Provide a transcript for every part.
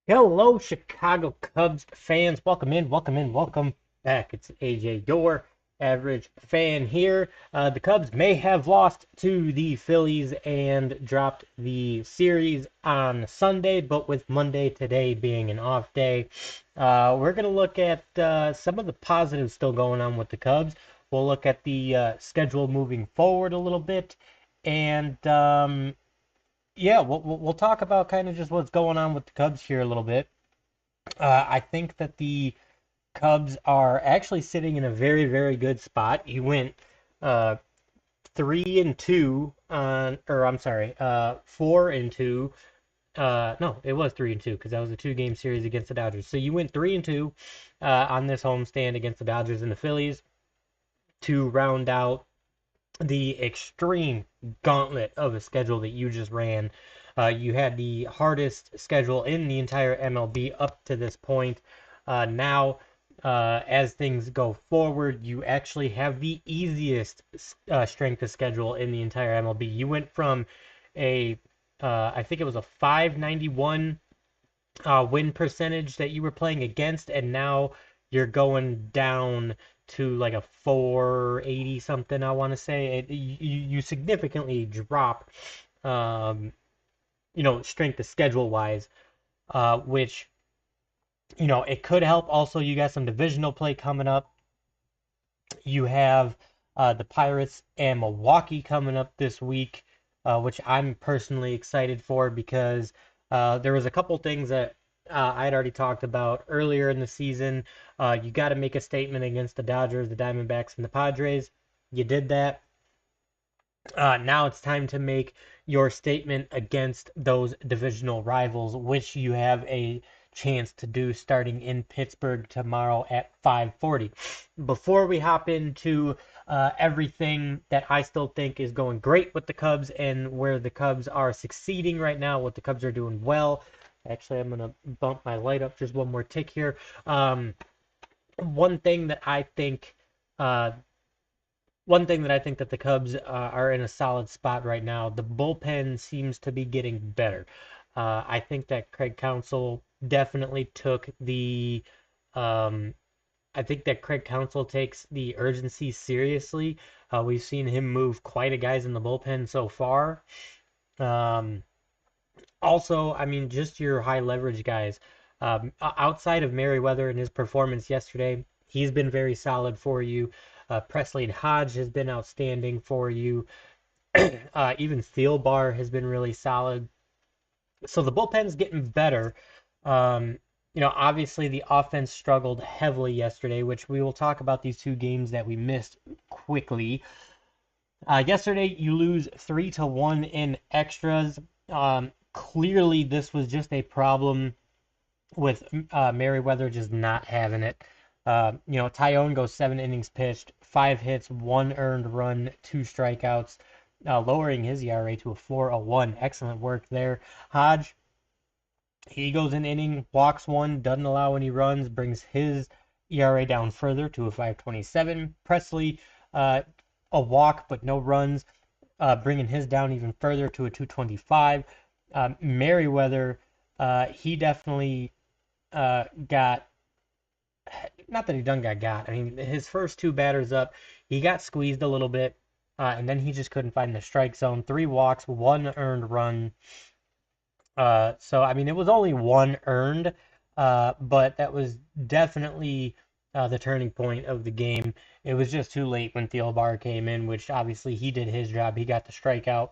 Hello, Chicago Cubs fans. Welcome in, welcome in, welcome back. It's AJ, your average fan here. The Cubs may have lost to the Phillies and dropped the series on Sunday, but with Monday today being an off day, we're going to look at some of the positives still going on with the Cubs. We'll look at the schedule moving forward a little bit, and yeah, we'll talk about kind of just what's going on with the Cubs here a little bit. I think that the Cubs are actually sitting in a very, very good spot. You went uh, 3-2 on, or I'm sorry, 4-2. No, it was 3-2 because that was a two-game series against the Dodgers. So you went 3-2 on this homestand against the Dodgers and the Phillies to round out the extreme gauntlet of a schedule that you just ran. You had the hardest schedule in the entire MLB up to this point. Now, as things go forward, you actually have the easiest strength of schedule in the entire MLB. You went from I think it was a 591 win percentage that you were playing against, and now you're going down to like a 480 something, I want to say. You significantly drop, um, strength of schedule wise, which, it could help. Also, you got some divisional play coming up. You have the Pirates and Milwaukee coming up this week, which I'm personally excited for because there was a couple things that I had already talked about earlier in the season. You got to make a statement against the Dodgers, the Diamondbacks, and the Padres. You did that. Now it's time to make your statement against those divisional rivals, which you have a chance to do starting in Pittsburgh tomorrow at 5:40. Before we hop into everything that I still think is going great with the Cubs and where the Cubs are succeeding right now, what the Cubs are doing well. Actually, I'm gonna bump my light up just one more tick here. One thing that I think uh, One thing that I think that the Cubs are in a solid spot right now. The bullpen seems to be getting better. I think that Craig Counsell definitely took the. Um, I think that Craig Counsell takes the urgency seriously. We've seen him move quite a guys in the bullpen so far. Um, Also, I mean, just your high leverage guys. Outside of Merriweather and his performance yesterday, he's been very solid for you. Presley and Hodge has been outstanding for you. Even Thielbar has been really solid. So the bullpen's getting better. Um, Obviously the offense struggled heavily yesterday, which we will talk about these two games that we missed quickly. Yesterday, you lose 3-1 in extras. Clearly, this was just a problem with Merriweather just not having it. Tyone goes 7 innings pitched, 5 hits, 1 earned run, 2 strikeouts, lowering his ERA to a 4.01. Excellent work there. Hodge, he goes an inning, walks one, doesn't allow any runs, brings his ERA down further to a 5.27. Presley, uh, a walk but no runs, bringing his down even further to a 225. Merriweather, he definitely got, not that he done got. I mean, his first two batters up, he got squeezed a little bit, and then he just couldn't find the strike zone. 3 walks, 1 earned run. So, I mean, it was only 1 earned, but that was definitely the turning point of the game. It was just too late when Thielbar came in, which obviously he did his job. He got the strikeout.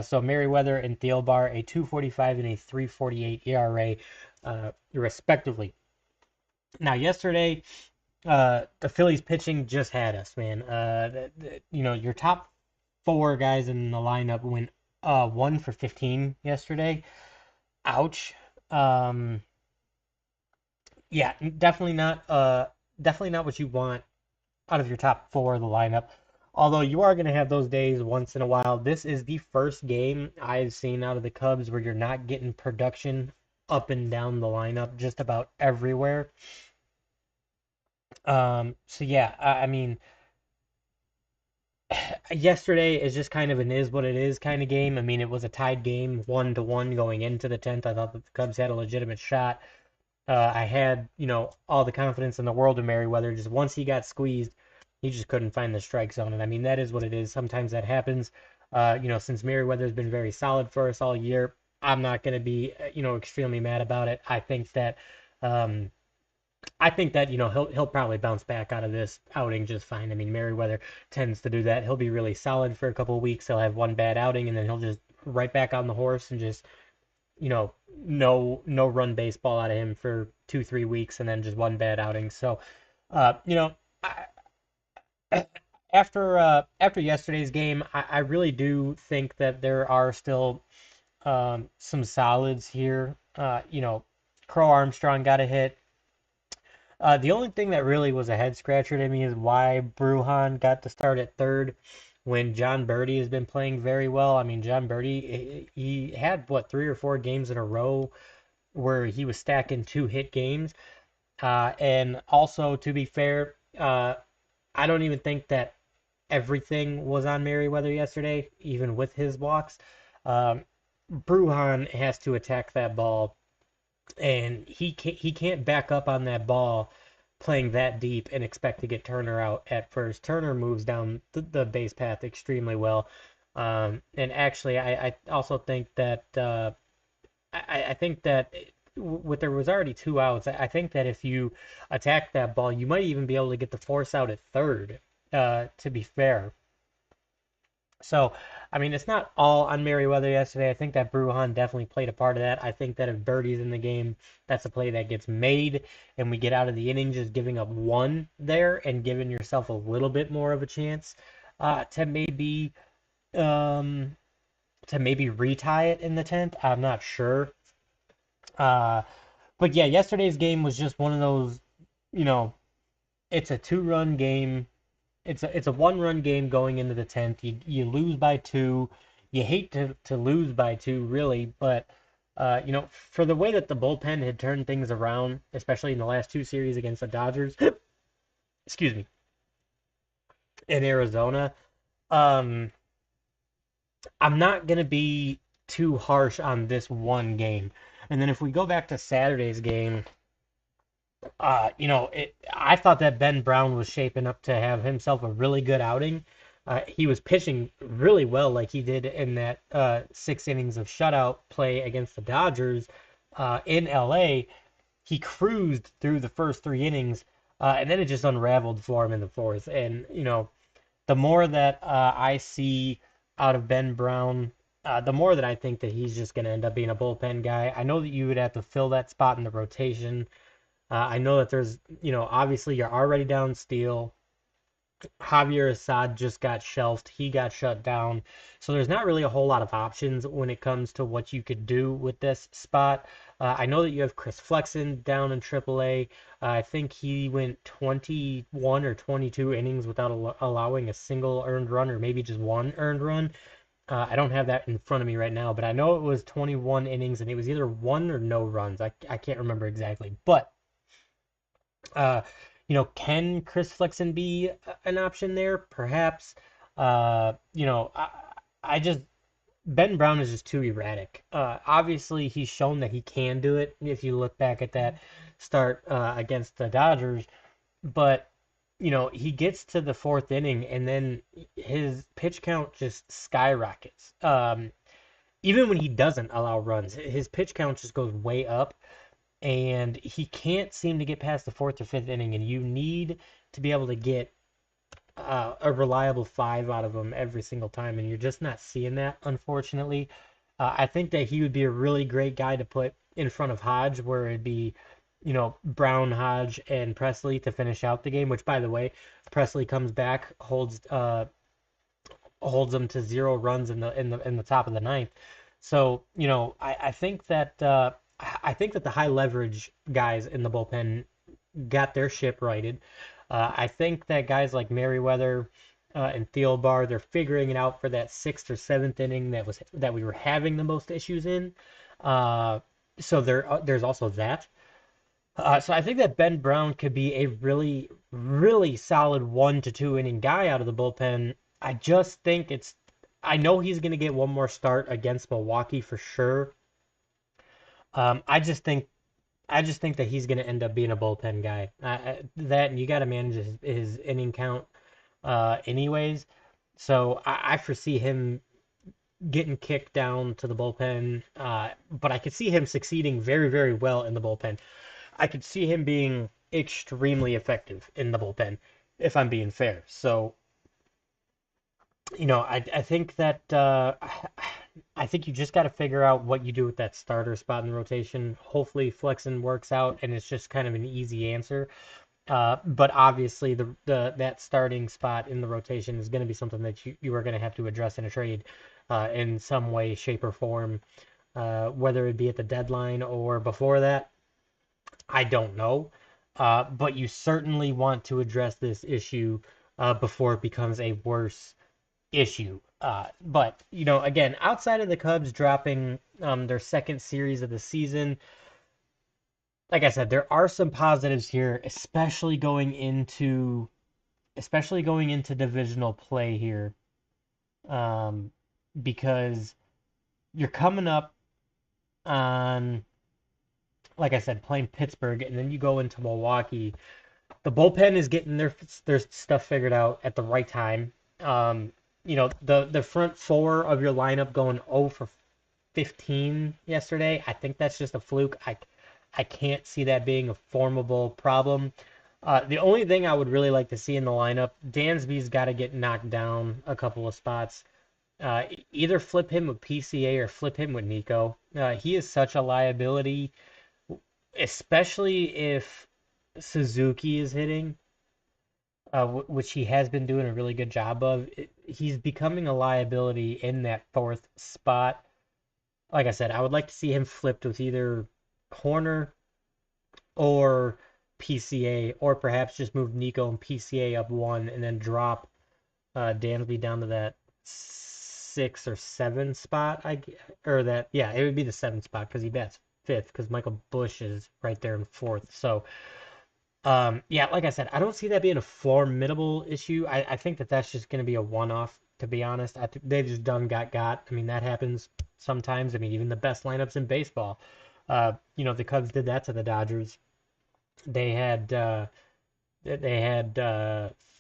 So Merriweather and Thielbar, a 2.45 and a 3.48 ERA, respectively. Now, yesterday, the Phillies pitching just had us, man. Your top four guys in the lineup went 1 for 15 yesterday. Ouch. Um, yeah, definitely not what you want out of your top four of the lineup. Although you are going to have those days once in a while. This is the first game I've seen out of the Cubs where you're not getting production up and down the lineup just about everywhere. So yeah, I mean, Yesterday is just kind of an is what it is kind of game. I mean, it was a tied game, 1-1 going into the 10th. I thought that the Cubs had a legitimate shot. I had, all the confidence in the world in Merriweather. Just once he got squeezed, he just couldn't find the strike zone. And I mean, that is what it is. Sometimes that happens. Since Merriweather's been very solid for us all year, I'm not going to be, extremely mad about it. Um, I think that he'll probably bounce back out of this outing just fine. I mean, Merriweather tends to do that. He'll be really solid for a couple of weeks. He'll have one bad outing, and then he'll just right back on the horse and just no run baseball out of him for 2 3 weeks, and then just one bad outing. So, uh, you know, I, after yesterday's game, I really do think that there are still some solids here. Crow Armstrong got a hit. The only thing that really was a head scratcher to me is why Bruhan got to start at third when John Birdie has been playing very well. I mean, John Birdie, he had what 3 or 4 games in a row where he was stacking 2 hit games. And also, to be fair, I don't even think that everything was on Merriweather yesterday, even with his walks. Um, Bruhan has to attack that ball, and he can't back up on that ball playing that deep and expect to get Turner out at first. Turner moves down the base path extremely well. And actually, I also think that I think that with there was already 2 outs. I think that if you attack that ball, you might even be able to get the force out at third. To be fair, so I mean it's not all on Merriweather yesterday. I think that Bruhan definitely played a part of that. I think that if Birdie's in the game, that's a play that gets made, and we get out of the inning just giving up one there and giving yourself a little bit more of a chance to um, maybe retie it in the 10th. I'm not sure. Uh, But yeah, yesterday's game was just one of those, you know, it's a 2-run game. It's a 1-run game going into the 10th. You lose by two. You hate to lose by two, really, but for the way that the bullpen had turned things around, especially in the last 2 series against the Dodgers, excuse me, in Arizona, um, I'm not gonna be too harsh on this one game. And then if we go back to Saturday's game, I thought that Ben Brown was shaping up to have himself a really good outing. He was pitching really well, like he did in that 6 innings of shutout play against the Dodgers in LA. He cruised through the first 3 innings, and then it just unraveled for him in the fourth. And the more that I see out of Ben Brown, the more that I think that he's just going to end up being a bullpen guy. I know that you would have to fill that spot in the rotation. I know that there's, obviously you're already down Steele. Javier Assad just got shelved. He got shut down. So there's not really a whole lot of options when it comes to what you could do with this spot. I know that you have Chris Flexen down in AAA. I think he went 21 or 22 innings without allowing a single earned run, or maybe just one earned run. I don't have that in front of me right now, but I know it was 21 innings and it was either one or no runs. I can't remember exactly. But uh, can Chris Flexen be an option there? Perhaps. Uh, you know, I, I just Ben Brown is just too erratic. Obviously, he's shown that he can do it. If you look back at that start against the Dodgers, but he gets to the fourth inning and then his pitch count just skyrockets. Even when he doesn't allow runs, his pitch count just goes way up and he can't seem to get past the fourth or fifth inning. And you need to be able to get a reliable five out of him every single time, and you're just not seeing that, unfortunately. I think that he would be a really great guy to put in front of Hodge, where it'd be, Brown, Hodge, and Presley to finish out the game. Which, by the way, Presley comes back, holds them to 0 runs in the top of the ninth. So I think that the high leverage guys in the bullpen got their ship righted. I think that guys like Merriweather and Thielbar, they're figuring it out for that sixth or seventh inning that we were having the most issues in. Uh, so there's also that. So I think that Ben Brown could be a really, really solid 1 to 2 inning guy out of the bullpen. I just think it's. I know he's going to get one more start against Milwaukee for sure. Um, I just think I just think that he's going to end up being a bullpen guy. That and you got to manage his inning count, anyways. So I foresee him getting kicked down to the bullpen, but I could see him succeeding very, very well in the bullpen. I could see him being extremely effective in the bullpen, if I'm being fair. So, I think that I think you just got to figure out what you do with that starter spot in the rotation. Hopefully, Flexen works out, and it's just kind of an easy answer. But obviously, the that starting spot in the rotation is going to be something that you are going to have to address in a trade, in some way, shape, or form. Whether it be at the deadline or before that, I don't know. But you certainly want to address this issue before it becomes a worse issue. But again, outside of the Cubs dropping their second series of the season, like I said, there are some positives here, especially going into divisional play here, um, because you're coming up on, like I said, playing Pittsburgh, and then you go into Milwaukee. The bullpen is getting their stuff figured out at the right time. Um, the front four of your lineup going 0 for 15 yesterday. I think that's just a fluke. I can't see that being a formable problem. The only thing I would really like to see in the lineup, Dansby's got to get knocked down a couple of spots. Either flip him with PCA or flip him with Nico. He is such a liability, especially if Suzuki is hitting, which he has been doing a really good job of. He's becoming a liability in that fourth spot. Like I said, I would like to see him flipped with either Horner or PCA, or perhaps just move Nico and PCA up one and then drop Dansby down to that six or seven spot. Or that, yeah, it would be the seventh spot because he bats fifth because Michael Bush is right there in fourth. So, yeah, like I said, I don't see that being a formidable issue. I think that that's just going to be a one-off, to be honest. They just done got. I mean, that happens sometimes. I mean, even the best lineups in baseball. The Cubs did that to the Dodgers. They had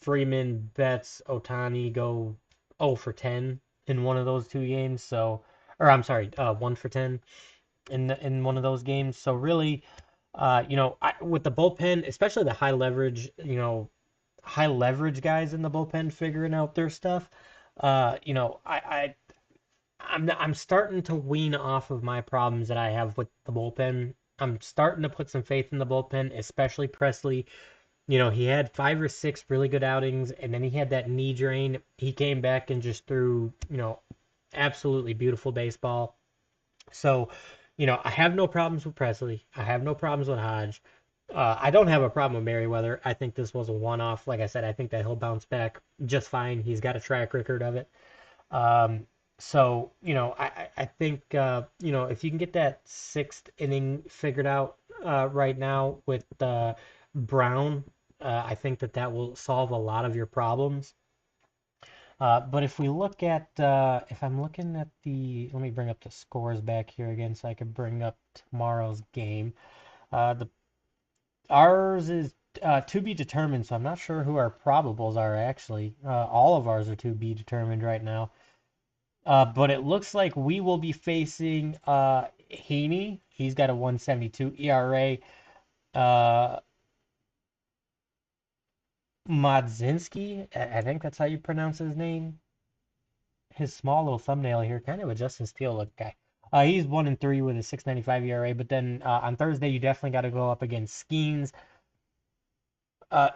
Freeman, Betts, Otani go 0 for 10 in one of those two games. So, or I'm sorry, 1 for 10 in one of those games. So really, with the bullpen, especially the high leverage guys in the bullpen figuring out their stuff. I'm starting to wean off of my problems that I have with the bullpen. I'm starting to put some faith in the bullpen, especially Presley. He had 5 or 6 really good outings, and then he had that knee drain. He came back and just threw, absolutely beautiful baseball. So, I have no problems with Presley. I have no problems with Hodge. I don't have a problem with Merriweather. I think this was a one-off. Like I said, I think that he'll bounce back just fine. He's got a track record of it. Um, so, I think, if you can get that sixth inning figured out right now with Brown, I think that will solve a lot of your problems. But if I'm looking at let me bring up the scores back here again so I can bring up tomorrow's game. The Ours is to be determined, so I'm not sure who our probables are actually. All of ours are to be determined right now. But it looks like we will be facing Haney. He's got a 172 ERA. Uh, Modzinski, I think that's how you pronounce his name. His small little thumbnail here, kind of a Justin Steele look guy. He's 1-3 with a 6.95 ERA. But then on Thursday, you definitely got to go up against Skeens.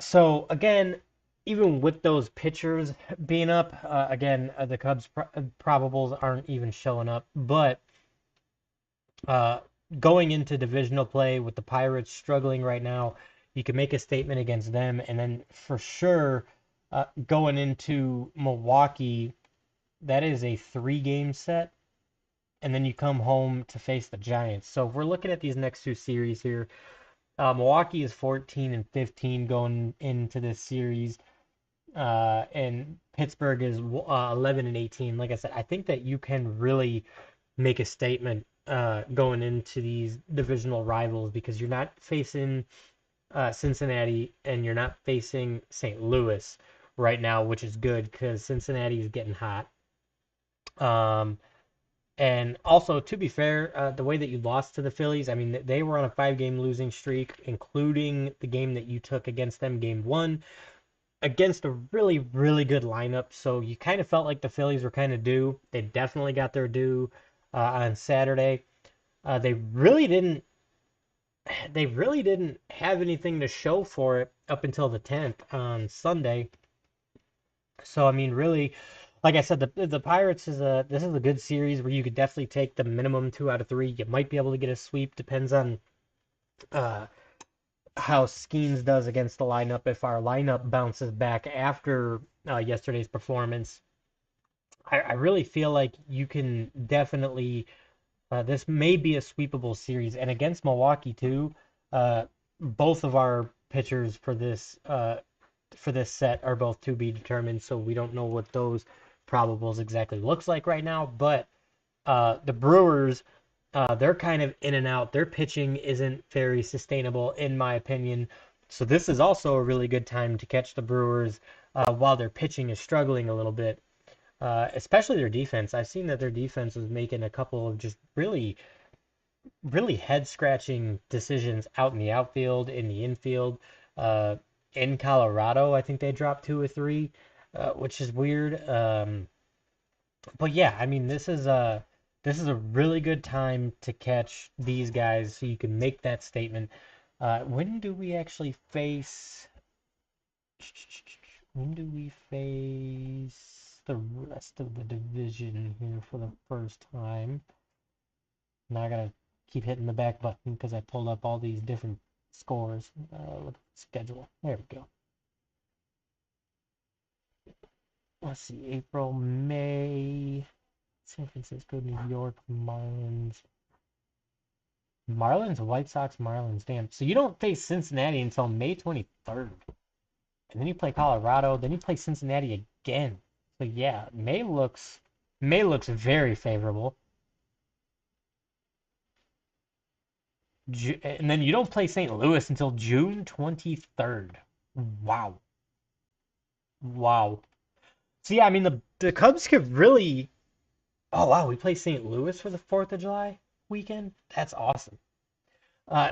So again, even with those pitchers being up, again, the Cubs probables aren't even showing up. But uh, going into divisional play with the Pirates struggling right now, you can make a statement against them, and then for sure, going into Milwaukee, that is a 3-game set, and then you come home to face the Giants. So if we're looking at these next two series here, Milwaukee is 14 and 15 going into this series. and Pittsburgh is 11 and 18. Like I said, I think that you can really make a statement going into these divisional rivals because you're not facing Cincinnati and you're not facing St. Louis right now, which is good because Cincinnati is getting hot. Um, and also, to be fair, the way that you lost to the Phillies, I mean, they were on a 5 game losing streak, including the game that you took against them, game one, against a really, really good lineup. So you kind of felt like the Phillies were kind of due. They definitely got their due on Saturday. They really didn't. They really didn't have anything to show for it up until the 10th on Sunday. So I mean, really, like I said, the Pirates is a this is a good series where you could definitely take the minimum 2 out of 3. You might be able to get a sweep. Depends on uh, how Skeens does against the lineup. If our lineup bounces back after yesterday's performance, I really feel like you can definitely. This may be a sweepable series, and against Milwaukee too. Both of our pitchers for this set are both to be determined, so we don't know what those probables exactly looks like right now. But the Brewers, they're kind of in and out. Their pitching isn't very sustainable, in my opinion. So this is also a really good time to catch the Brewers while their pitching is struggling a little bit, especially their defense. I've seen that their defense is making a couple of just really, really head scratching decisions out in the outfield, in the infield. Uh, in Colorado, I think they dropped 2 or 3, which is weird. But yeah, I mean, this is a really good time to catch these guys so you can make that statement. When do we actually face? When do we face the rest of the division here for the first time? Now I gotta keep hitting the back button because I pulled up all these different scores. Look at the schedule. There we go. Let's see, April, May, San Francisco, New York, White Sox, Marlins. Damn. So you don't face Cincinnati until May 23rd. And then you play Colorado, then you play Cincinnati again. So yeah, May looks very favorable. And then you don't play St. Louis until June 23rd. Wow. Wow. So yeah, I mean the Cubs could really. Oh wow, we play St. Louis for the 4th of July weekend. That's awesome.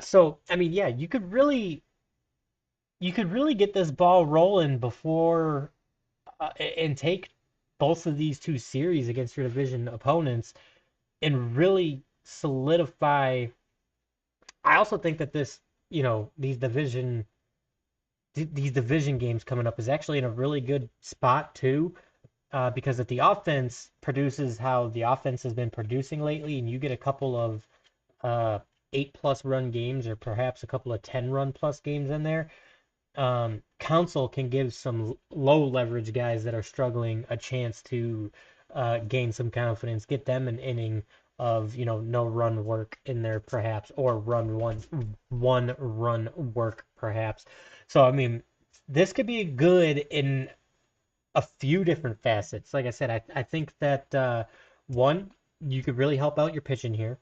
So I mean, yeah, you could really get this ball rolling before and take both of these two series against your division opponents and really solidify. I also think that this, these division games coming up is actually in a really good spot too, because if the offense produces how the offense has been producing lately, and you get a couple of 8+ run games or perhaps a couple of 10 run plus games in there, Council can give some low leverage guys that are struggling a chance to gain some confidence, get them an inning of no run work in there perhaps, or run one run work perhaps. So I mean, this could be good in a few different facets. Like I said, I think that one, you could really help out your pitching here.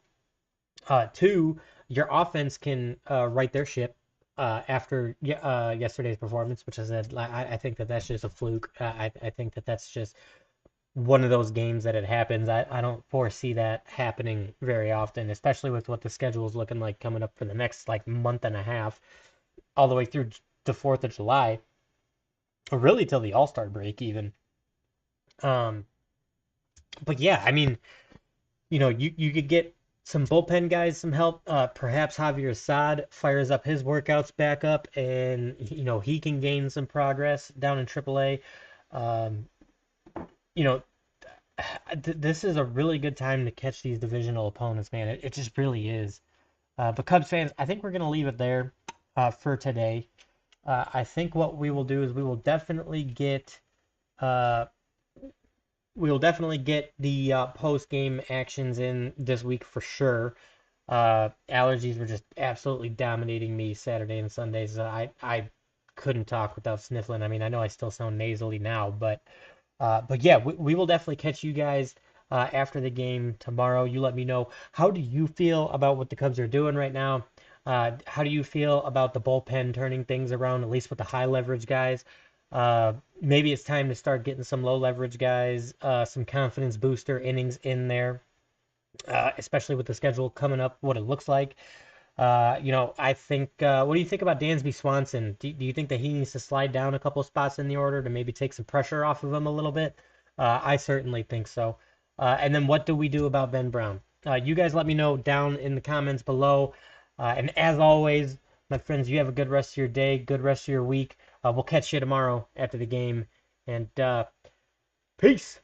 Two, your offense can right their ship after yesterday's performance, which I said I think that that's just a fluke. I think that that's just one of those games that it happens. I don't foresee that happening very often, especially with what the schedule is looking like coming up for the next like month and a half, all the way through the 4th of July, or really till the All-Star break even. Um, but yeah, I mean, you could get some bullpen guys some help. Perhaps Javier Assad fires up his workouts back up, and he can gain some progress down in AAA. Um, you know, this is a really good time to catch these divisional opponents, man. It just really is. But Cubs fans, I think we're gonna leave it there for today. I think what we will do is uh, we will definitely get the post game actions in this week for sure. Allergies were just absolutely dominating me Saturday and Sundays. I couldn't talk without sniffling. I mean, I know I still sound nasally now, but yeah, we will definitely catch you guys after the game tomorrow. You let me know, how do you feel about what the Cubs are doing right now? How do you feel about the bullpen turning things around, at least with the high leverage guys? Maybe it's time to start getting some low leverage guys, some confidence booster innings in there, especially with the schedule coming up, what it looks like. I think, what do you think about Dansby Swanson? Do you think that he needs to slide down a couple spots in the order to maybe take some pressure off of him a little bit? I certainly think so. And then what do we do about Ben Brown? You guys let me know down in the comments below. And as always, my friends, you have a good rest of your day, good rest of your week. We'll catch you tomorrow after the game. And peace.